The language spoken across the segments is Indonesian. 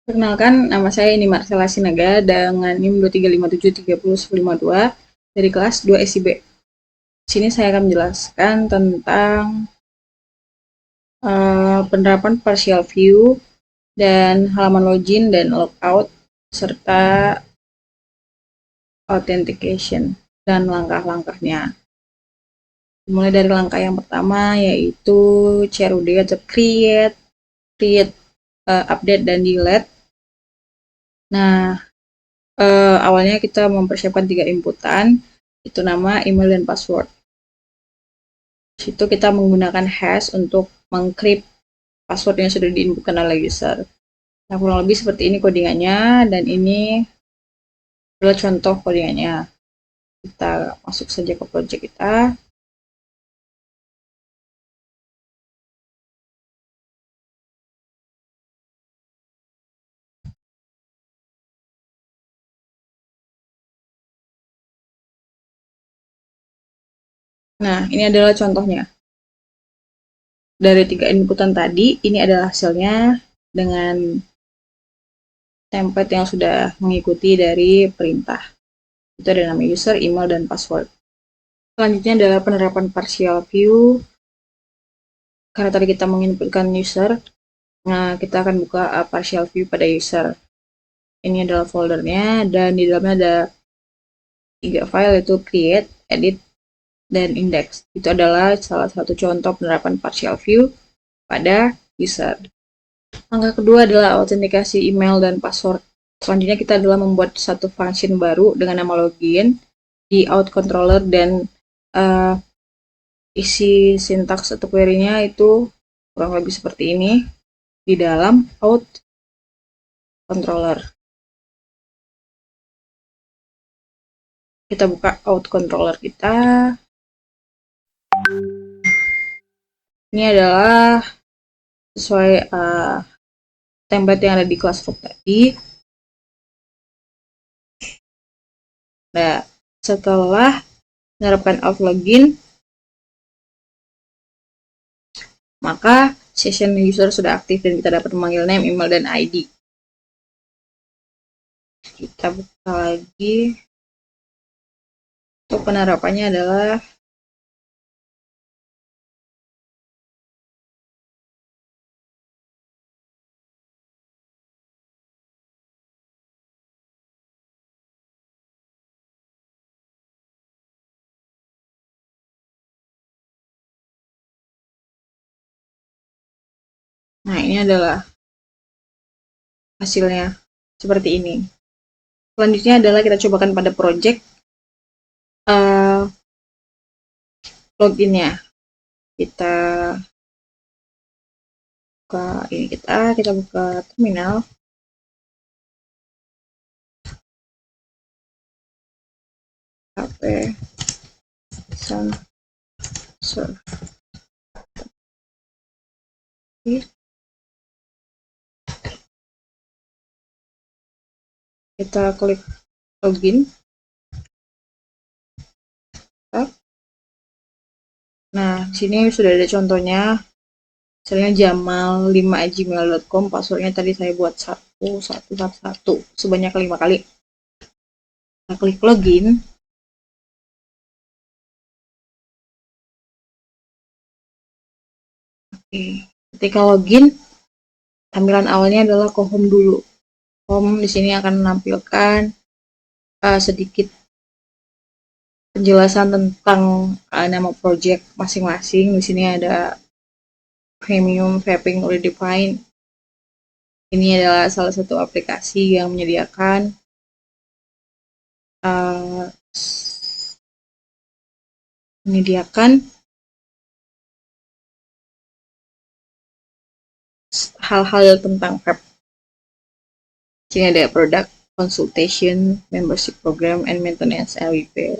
Perkenalkan, nama saya ini Marcella Sinaga dengan NIM 235730152 dari kelas 2 SIB. Di sini saya akan menjelaskan tentang penerapan partial view dan halaman login dan logout serta authentication dan langkah-langkahnya. Mulai dari langkah yang pertama yaitu CRUD atau create, update dan delete. Nah, awalnya kita mempersiapkan 3 inputan, itu nama, email, dan password. Di situ kita menggunakan hash untuk mengcrypt password yang sudah diinputkan oleh user. Nah, kurang lebih seperti ini codingannya, dan ini adalah contoh codingannya. Kita masuk saja ke project kita. Nah, ini adalah contohnya. Dari 3 inputan tadi, ini adalah hasilnya dengan template yang sudah mengikuti dari perintah. Itu ada nama user, email, dan password. Selanjutnya adalah penerapan partial view. Karena tadi kita menginputkan user, nah kita akan buka partial view pada user. Ini adalah foldernya, dan di dalamnya ada 3 file, yaitu create, edit, dan index. Itu adalah salah satu contoh penerapan partial view pada user. Langkah kedua adalah autentikasi email dan password. Selanjutnya kita adalah membuat satu function baru dengan nama login di out controller, dan isi sintaks atau query-nya itu kurang lebih seperti ini di dalam out controller. Kita buka out controller kita. Ini adalah sesuai template yang ada di Classroom tadi. Nah, setelah menerapkan out login, maka session user sudah aktif dan kita dapat memanggil name, email, dan ID. Kita buka lagi. Untuk penerapannya adalah nah, ini adalah hasilnya seperti ini. Selanjutnya adalah kita cobakan pada project loginnya. Kita buka ini, kita buka terminal. HP sensor. Kita klik login. Nah, sini sudah ada contohnya. Misalnya jamal5@gmail.com, passwordnya tadi saya buat 1111 sebanyak 5 kali. Kita klik login. Oke. Ketika login, tampilan awalnya adalah ke home dulu. Home di sini akan menampilkan sedikit penjelasan tentang nama project masing-masing. Di sini ada premium vaping redefined. Ini adalah salah satu aplikasi yang menyediakan hal-hal tentang vape. Di sini ada product consultation, membership program, and maintenance and repair.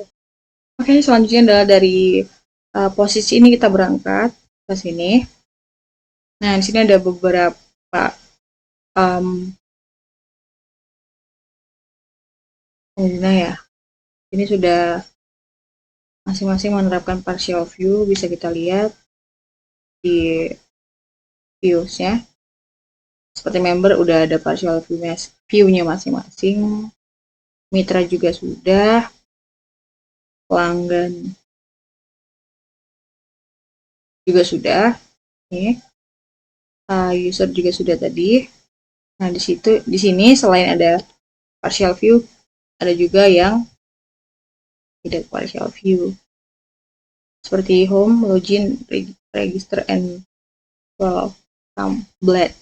Oke, selanjutnya adalah dari posisi ini kita berangkat ke sini. Nah, di sini ada beberapa pengguna ya. Ini sudah masing-masing menerapkan partial view, bisa kita lihat di views-nya. Seperti member udah ada partial view-nya masing-masing, mitra juga sudah, pelanggan juga sudah, nih. User juga sudah tadi. Nah, di sini selain ada partial view, ada juga yang tidak partial view. Seperti home, login, register, and welcome blade.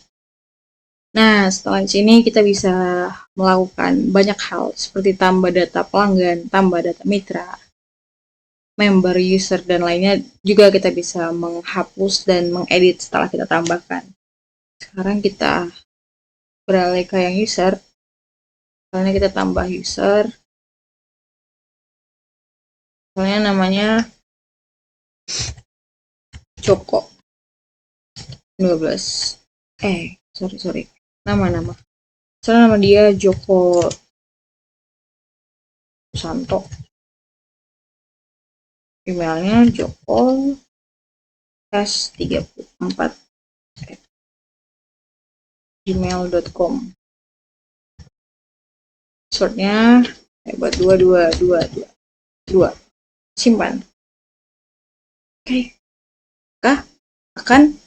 Nah, setelah di sini kita bisa melakukan banyak hal seperti tambah data pelanggan, tambah data mitra, member, user, dan lainnya. Juga kita bisa menghapus dan mengedit setelah kita tambahkan. Sekarang kita beralih ke yang user. Misalnya kita tambah user. Misalnya namanya Joko 12. Sorry. Nama. Misalnya nama dia Joko Santo. Emailnya Joko S34 gmail.com. Passwordnya buat 2222. Simpan. Oke. Akan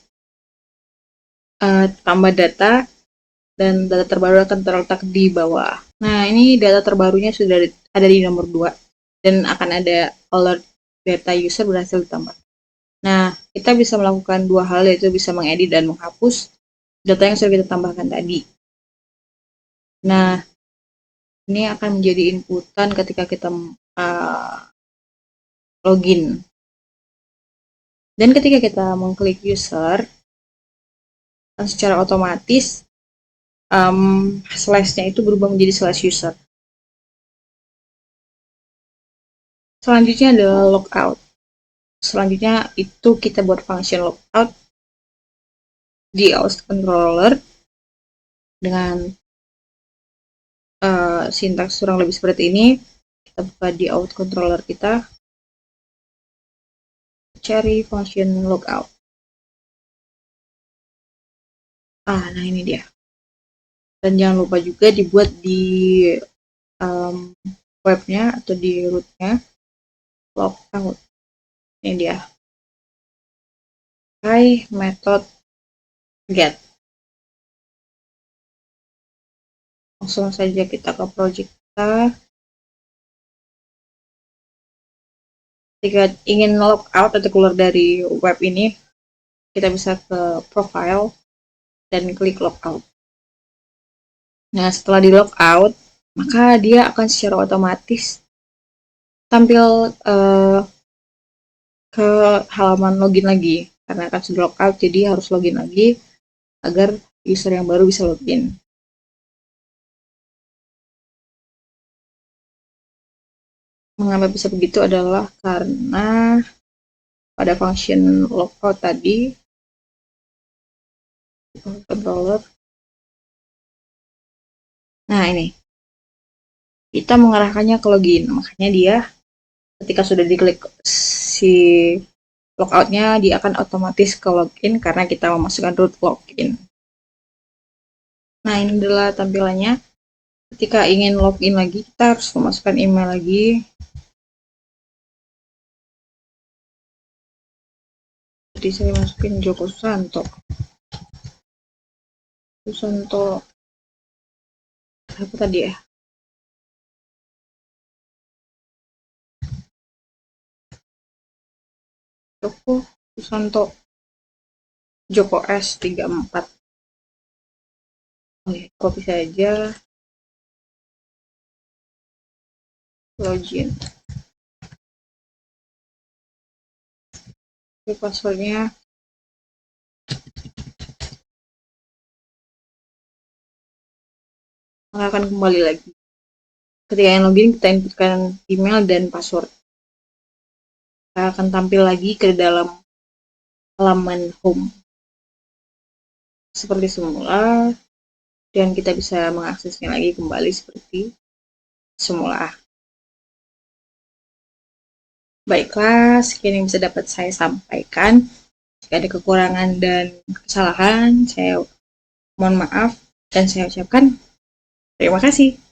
tambah data dan data terbaru akan terletak di bawah. Nah, ini data terbarunya sudah ada di nomor 2 dan akan ada alert data user berhasil ditambah. Nah, kita bisa melakukan dua hal, yaitu bisa mengedit dan menghapus data yang sudah kita tambahkan tadi. Nah, ini akan menjadi inputan ketika kita login. Dan ketika kita mengklik user, secara otomatis slash-nya itu berubah menjadi slash user. Selanjutnya adalah logout. Selanjutnya itu kita buat function logout di auth controller dengan sintaks kurang lebih seperti ini. Kita buka di auth controller kita, cari function logout. Nah ini dia. Dan jangan lupa juga dibuat di webnya atau di rootnya logout. Ini dia. Method get. Langsung saja kita ke project kita. Jika ingin logout atau keluar dari web ini, kita bisa ke profile dan klik logout. Nah, setelah di logout, maka dia akan secara otomatis tampil ke halaman login lagi. Karena akan sudah logout, jadi harus login lagi agar user yang baru bisa login. Mengapa bisa begitu adalah karena pada function logout tadi, controller. Nah, ini. Kita mengarahkannya ke login. Makanya dia ketika sudah diklik si logoutnya, dia akan otomatis ke login karena kita memasukkan root login. Nah, ini adalah tampilannya. Ketika ingin login lagi, kita harus memasukkan email lagi. Jadi saya masukin Joko Susanto. Apa tadi ya? Joko Susanto. Joko S34. Copy saja. Login. Oke, passwordnya akan kembali lagi. Ketika yang login, kita inputkan email dan password. Kita akan tampil lagi ke dalam halaman home seperti semula, dan kita bisa mengaksesnya lagi kembali seperti semula. Baiklah, sekian yang bisa dapat saya sampaikan. Jika ada kekurangan dan kesalahan, saya Mohon maaf dan saya ucapkan terima kasih.